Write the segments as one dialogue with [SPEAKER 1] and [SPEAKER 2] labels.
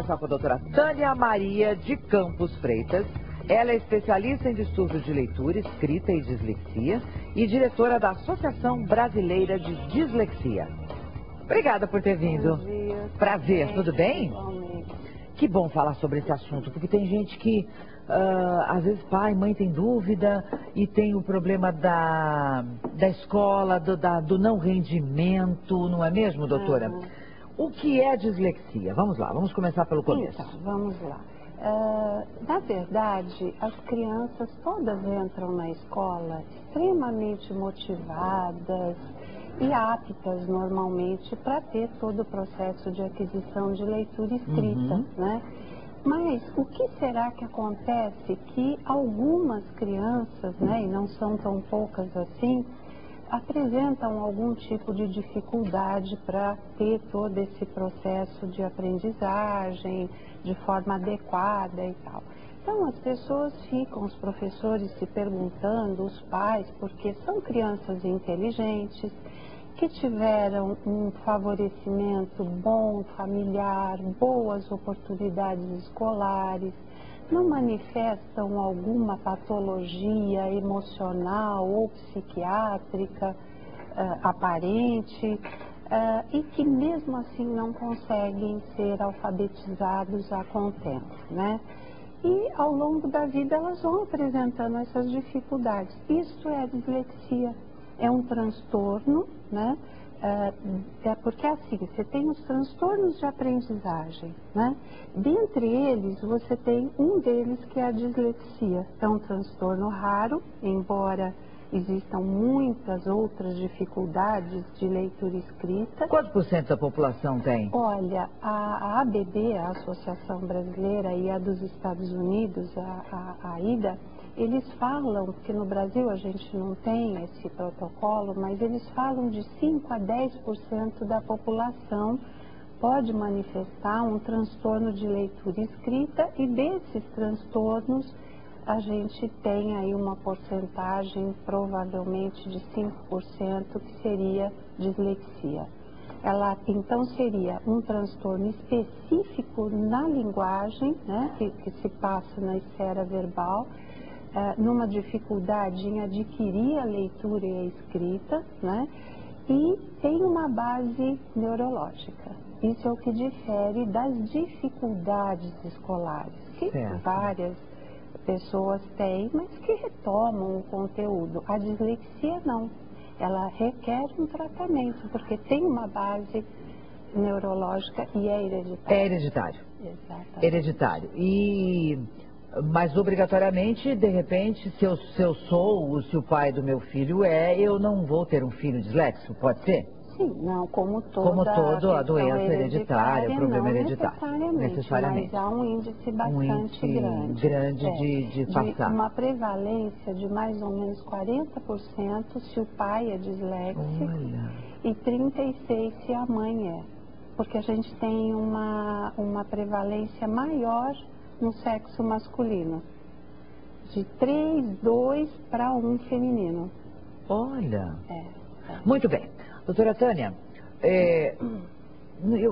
[SPEAKER 1] conversar com a doutora Tânia Maria de Campos Freitas. Ela é especialista em distúrbios de leitura, escrita e dislexia e diretora da Associação Brasileira de Dislexia. Obrigada por ter vindo.
[SPEAKER 2] Bom dia.
[SPEAKER 1] Prazer, tudo bem?
[SPEAKER 2] Igualmente.
[SPEAKER 1] Que bom falar sobre esse assunto, porque tem gente que, às vezes, pai, mãe tem dúvida e tem o problema da escola, do não rendimento, não é mesmo, doutora? O que é dislexia? Vamos lá, vamos começar pelo começo.
[SPEAKER 2] Então, vamos lá. Na verdade, as crianças todas entram na escola extremamente motivadas e aptas normalmente para ter todo o processo de aquisição de leitura escrita, né? Mas o que será que acontece que algumas crianças, né, e não são tão poucas assim, apresentam algum tipo de dificuldade para ter todo esse processo de aprendizagem de forma adequada e tal. Então as pessoas ficam, os professores se perguntando, os pais, porque são crianças inteligentes, que tiveram um favorecimento bom, familiar, boas oportunidades escolares, não manifestam alguma patologia emocional ou psiquiátrica aparente e que mesmo assim não conseguem ser alfabetizados a contento, né? E ao longo da vida elas vão apresentando essas dificuldades. Isso é dislexia, é um transtorno, né? É porque assim, você tem os transtornos de aprendizagem, né? Dentre eles, você tem um deles que é a dislexia. É um transtorno raro, embora existam muitas outras dificuldades de leitura escrita.
[SPEAKER 1] Quantos por cento da população tem?
[SPEAKER 2] Olha, a ABD, a Associação Brasileira, e a dos Estados Unidos, a AIDA, eles falam, que no Brasil a gente não tem esse protocolo, mas eles falam de 5 a 10% da população pode manifestar um transtorno de leitura escrita, e desses transtornos a gente tem aí uma porcentagem provavelmente de 5% que seria dislexia. Ela então seria um transtorno específico na linguagem, né, que se passa na esfera verbal, numa dificuldade em adquirir a leitura e a escrita, né? E tem uma base neurológica. Isso é o que difere das dificuldades escolares, que várias pessoas têm, mas que retomam o conteúdo. A dislexia não. Ela requer um tratamento, porque tem uma base neurológica e é hereditário.
[SPEAKER 1] É hereditário.
[SPEAKER 2] Exatamente.
[SPEAKER 1] Hereditário. Mas obrigatoriamente, de repente, se eu sou, se o pai do meu filho eu não vou ter um filho disléxico, pode ser?
[SPEAKER 2] Sim, não, como toda
[SPEAKER 1] a doença hereditária, o problema hereditário.
[SPEAKER 2] Necessariamente. Mas há um índice bastante grande.
[SPEAKER 1] De passar.
[SPEAKER 2] Uma prevalência de mais ou menos 40% se o pai é disléxico.
[SPEAKER 1] Olha.
[SPEAKER 2] E 36% se a mãe é. Porque a gente tem uma prevalência maior no sexo masculino, de 3:2 para 1 feminino.
[SPEAKER 1] Olha. Muito bem. Doutora Tânia,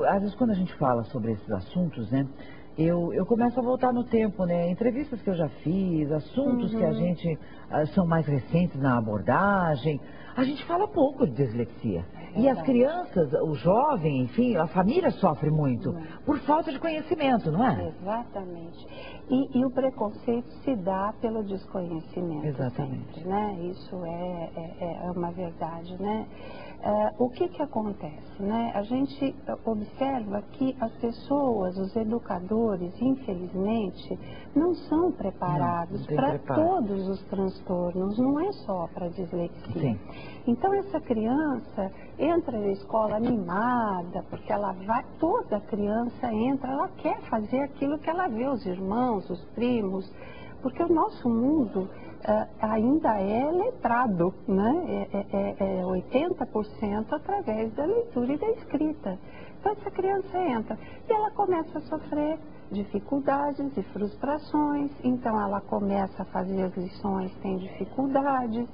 [SPEAKER 1] às vezes quando a gente fala sobre esses assuntos, né, eu começo a voltar no tempo, né, entrevistas que eu já fiz, assuntos que a gente são mais recentes na abordagem, a gente fala pouco de dislexia. E as crianças, o jovem, enfim, a família sofre muito por falta de conhecimento, não é?
[SPEAKER 2] Exatamente. E o preconceito se dá pelo desconhecimento.
[SPEAKER 1] Exatamente.
[SPEAKER 2] Sempre, né? Isso é uma verdade, né? O que acontece, né? A gente observa que as pessoas, os educadores, infelizmente, não são preparados para todos os transtornos, não é só para dislexia.
[SPEAKER 1] Sim.
[SPEAKER 2] Então essa criança entra na escola animada, porque ela vai, toda criança entra, ela quer fazer aquilo que ela vê os irmãos, os primos, porque o nosso mundo ainda é letrado, né? É 80% através da leitura e da escrita. Então essa criança entra e ela começa a sofrer dificuldades e frustrações, então ela começa a fazer as lições, tem dificuldades,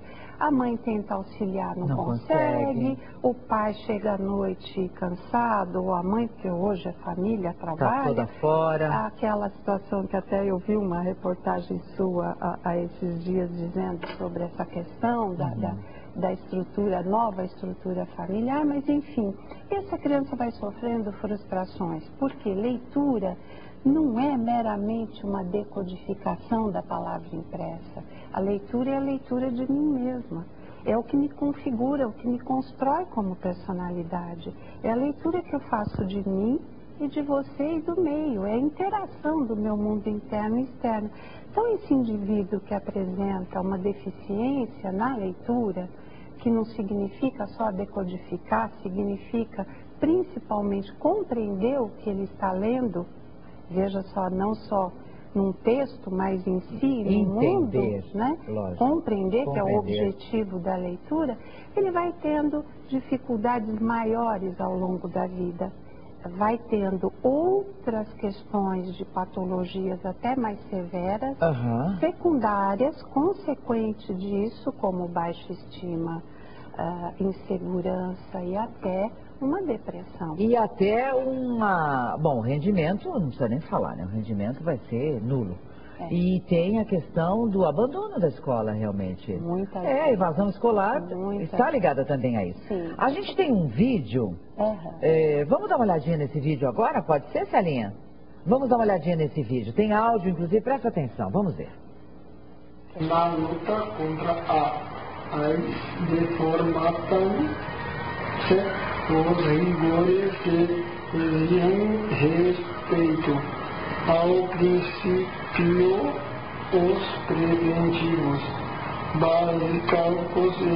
[SPEAKER 2] a mãe tenta auxiliar, não consegue, o pai chega à noite cansado, ou a mãe, porque hoje é família, trabalha.
[SPEAKER 1] Tá toda fora.
[SPEAKER 2] Aquela situação que até eu vi uma reportagem sua há esses dias dizendo sobre essa questão da estrutura, nova estrutura familiar, mas enfim, essa criança vai sofrendo frustrações, porque leitura não é meramente uma decodificação da palavra impressa. A leitura é a leitura de mim mesma. É o que me configura, o que me constrói como personalidade. É a leitura que eu faço de mim e de você e do meio. É a interação do meu mundo interno e externo. Então, esse indivíduo que apresenta uma deficiência na leitura, que não significa só decodificar, significa principalmente compreender o que ele está lendo, veja só, não só num texto, mas em si, no mundo, né? Compreender, que é o objetivo da leitura, ele vai tendo dificuldades maiores ao longo da vida. Vai tendo outras questões de patologias até mais severas, secundárias, consequente disso, como baixa estima, insegurança e até uma depressão.
[SPEAKER 1] E até bom, o rendimento, não precisa nem falar, né? O rendimento vai ser nulo. E tem a questão do abandono da escola, realmente.
[SPEAKER 2] Muita
[SPEAKER 1] evasão escolar está ligada também a isso.
[SPEAKER 2] Sim.
[SPEAKER 1] A gente tem um vídeo, vamos dar uma olhadinha nesse vídeo agora? Pode ser, Celinha? Vamos dar uma olhadinha nesse vídeo. Tem áudio, inclusive, presta atenção, vamos ver.
[SPEAKER 3] Na luta contra a deformação, os rigores que exigem respeito ao princípio, os preventivos básicos e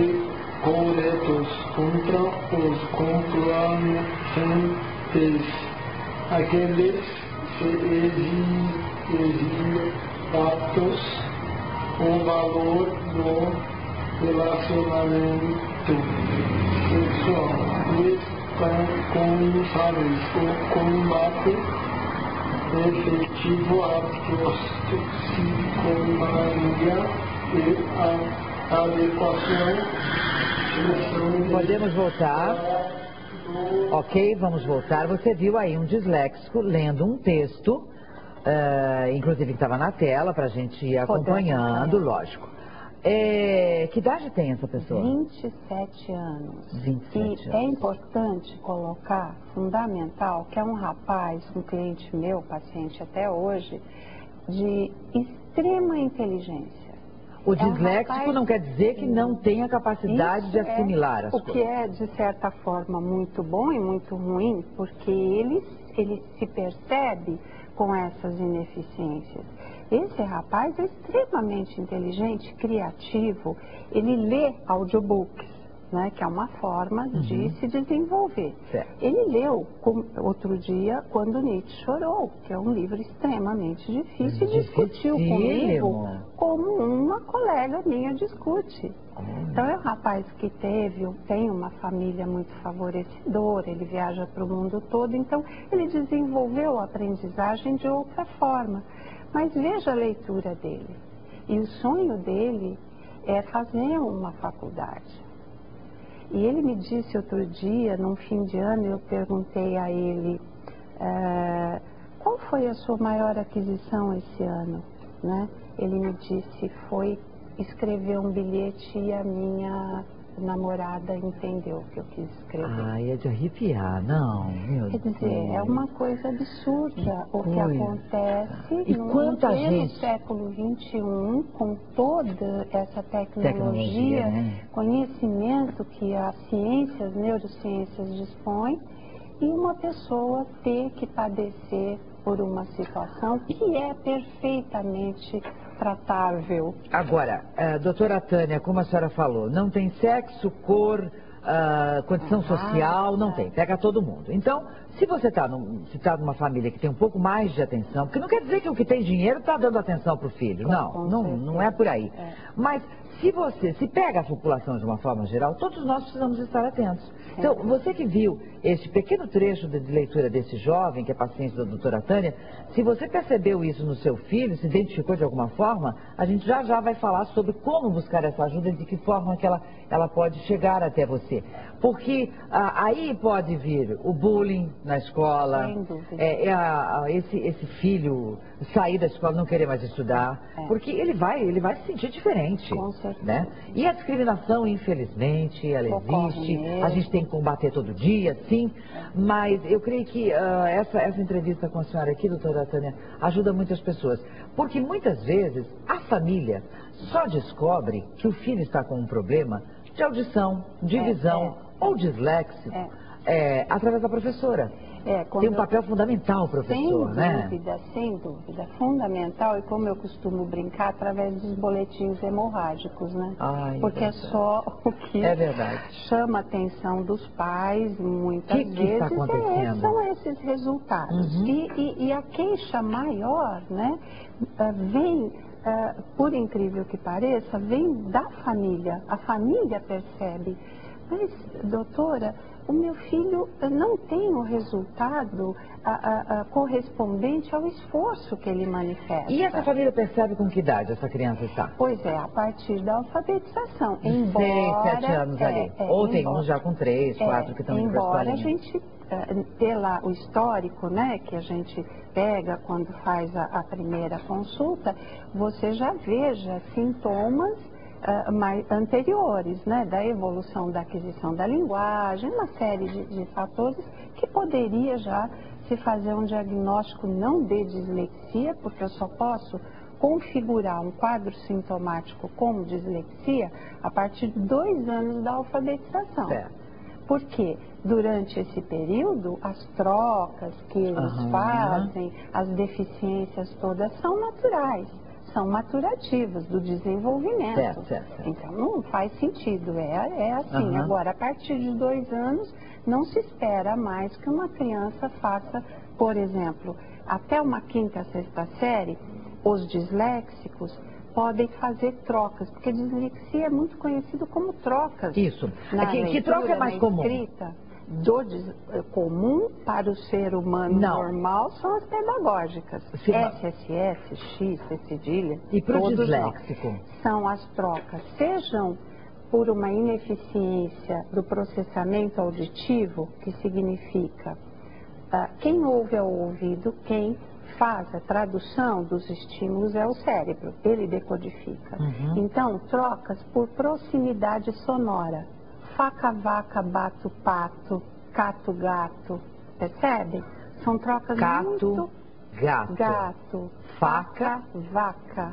[SPEAKER 3] corretos contra os complacentes, aqueles que exigem fatos, o valor do relacionamento sexual, responsáveis o combate efetivo à toxicomania e a adequação.
[SPEAKER 1] Podemos voltar. Ok, vamos voltar. Você viu aí um disléxico lendo um texto, inclusive que estava na tela, para a gente ir acompanhando, lógico. Que idade tem essa pessoa?
[SPEAKER 2] 27 anos.
[SPEAKER 1] 27 anos.
[SPEAKER 2] É importante colocar, fundamental, que é um rapaz, um cliente meu, paciente até hoje, de extrema inteligência.
[SPEAKER 1] O disléxico não quer dizer que não tenha capacidade de assimilar as coisas.
[SPEAKER 2] O que é, de certa forma, muito bom e muito ruim, porque ele se percebe com essas ineficiências. Esse rapaz é extremamente inteligente, criativo, ele lê audiobooks, né, que é uma forma de se desenvolver.
[SPEAKER 1] Certo.
[SPEAKER 2] Ele leu outro dia Quando Nietzsche Chorou, que é um livro extremamente difícil, e discutiu comigo como uma colega minha discute. Então é um rapaz que tem uma família muito favorecedora, ele viaja para o mundo todo, então ele desenvolveu a aprendizagem de outra forma. Mas veja a leitura dele. E o sonho dele é fazer uma faculdade. E ele me disse outro dia, num fim de ano, eu perguntei a ele, qual foi a sua maior aquisição esse ano? Né? Ele me disse, foi escrever um bilhete e a minha namorada entendeu o que eu quis escrever.
[SPEAKER 1] Ai, é de arrepiar, não, meu
[SPEAKER 2] Quer dizer, é uma coisa absurda o que acontece no século XXI, com toda essa tecnologia,
[SPEAKER 1] né?
[SPEAKER 2] Conhecimento que as ciências, neurociências dispõem, e uma pessoa ter que padecer por uma situação que é perfeitamente tratável.
[SPEAKER 1] Agora, doutora Tânia, como a senhora falou, não tem sexo, cor, condição social, não tem, pega todo mundo. Então, se você está numa família que tem um pouco mais de atenção, porque não quer dizer que o que tem dinheiro está dando atenção para o filho, não é por aí. Mas se pega a população de uma forma geral, todos nós precisamos estar atentos. Então, você que viu este pequeno trecho de leitura desse jovem, que é paciente da doutora Tânia, se você percebeu isso no seu filho, se identificou de alguma forma, a gente já vai falar sobre como buscar essa ajuda e de que forma que ela pode chegar até você. Porque aí pode vir o bullying na escola, esse filho sair da escola, não querer mais estudar, porque ele vai se sentir diferente.
[SPEAKER 2] Com certeza.
[SPEAKER 1] Né? E a discriminação, infelizmente, ela existe, a gente tem que combater todo dia, sim, mas eu creio que essa entrevista com a senhora aqui, doutora Tânia, ajuda muitas pessoas, porque muitas vezes a família só descobre que o filho está com um problema de audição, de visão ou disléxico através da professora. Tem um papel fundamental, professor, né?
[SPEAKER 2] Sem dúvida, fundamental, e como eu costumo brincar, através dos boletins hemorrágicos, né? Porque é só o que chama a atenção dos pais, muitas vezes,
[SPEAKER 1] está acontecendo?
[SPEAKER 2] São esses resultados. E a queixa maior, né, vem, por incrível que pareça, vem da família. A família percebe. Mas, doutora, o meu filho não tem o resultado correspondente ao esforço que ele manifesta.
[SPEAKER 1] E essa família percebe com que idade essa criança está?
[SPEAKER 2] Pois é, a partir da alfabetização.
[SPEAKER 1] 6, 7 anos ali. Ou tem uns já com 3, 4 que estão indo para a escolinha.
[SPEAKER 2] Embora a gente, pela o histórico, né, que a gente pega quando faz a primeira consulta, você já veja sintomas mais anteriores, né, da evolução da aquisição da linguagem, uma série de fatores que poderia já se fazer um diagnóstico não de dislexia, porque eu só posso configurar um quadro sintomático como dislexia a partir de 2 anos da alfabetização. Porque durante esse período, as trocas que eles fazem, as deficiências todas são naturais. São maturativas do desenvolvimento. Então não faz sentido, é assim. Agora, a partir de 2 anos, não se espera mais que uma criança faça, por exemplo, até uma 5ª, 6ª série, os disléxicos podem fazer trocas, porque dislexia é muito conhecido como trocas.
[SPEAKER 1] Isso. Que troca é mais comum?
[SPEAKER 2] Comum para o ser humano normal são as pedagógicas. SSS, X, C cedilha.
[SPEAKER 1] E para o disléxico?
[SPEAKER 2] São as trocas, sejam por uma ineficiência do processamento auditivo, que significa quem ouve é o ouvido, quem faz a tradução dos estímulos é o cérebro, ele decodifica. Então, trocas por proximidade sonora. Faca, vaca, bato, pato, cato, gato, percebe? São trocas muito... Gato, faca, vaca.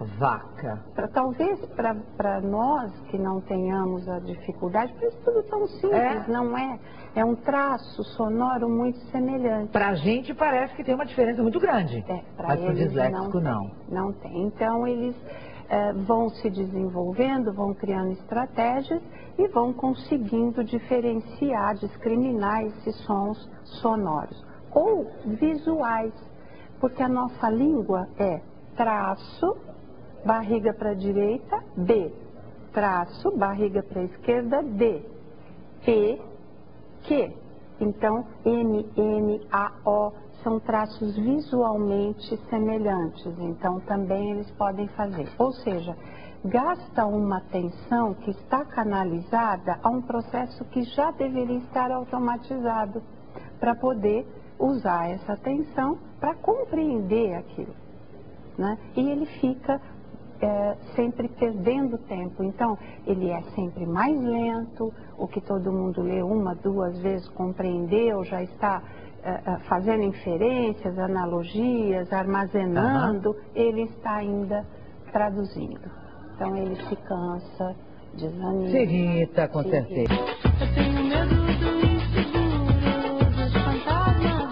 [SPEAKER 2] Talvez para nós que não tenhamos a dificuldade, porque isso tudo tão simples, não é? É um traço sonoro muito semelhante.
[SPEAKER 1] Para a gente parece que tem uma diferença muito grande, mas para o disléxico
[SPEAKER 2] não tem. Então eles vão se desenvolvendo, vão criando estratégias e vão conseguindo diferenciar, discriminar esses sons sonoros ou visuais. Porque a nossa língua é traço, barriga para a direita, B. Traço, barriga para a esquerda, D. P, Q. Então, M, N, A, O são traços visualmente semelhantes. Então, também eles podem fazer. Ou seja, gasta uma atenção que está canalizada a um processo que já deveria estar automatizado para poder usar essa atenção para compreender aquilo, né? E ele fica sempre perdendo tempo. Então, ele é sempre mais lento, o que todo mundo lê 1, 2 vezes, compreendeu, já está fazendo inferências, analogias, armazenando, ele está ainda traduzindo. Então, ele se cansa, desanima.
[SPEAKER 1] Se irrita, com certeza.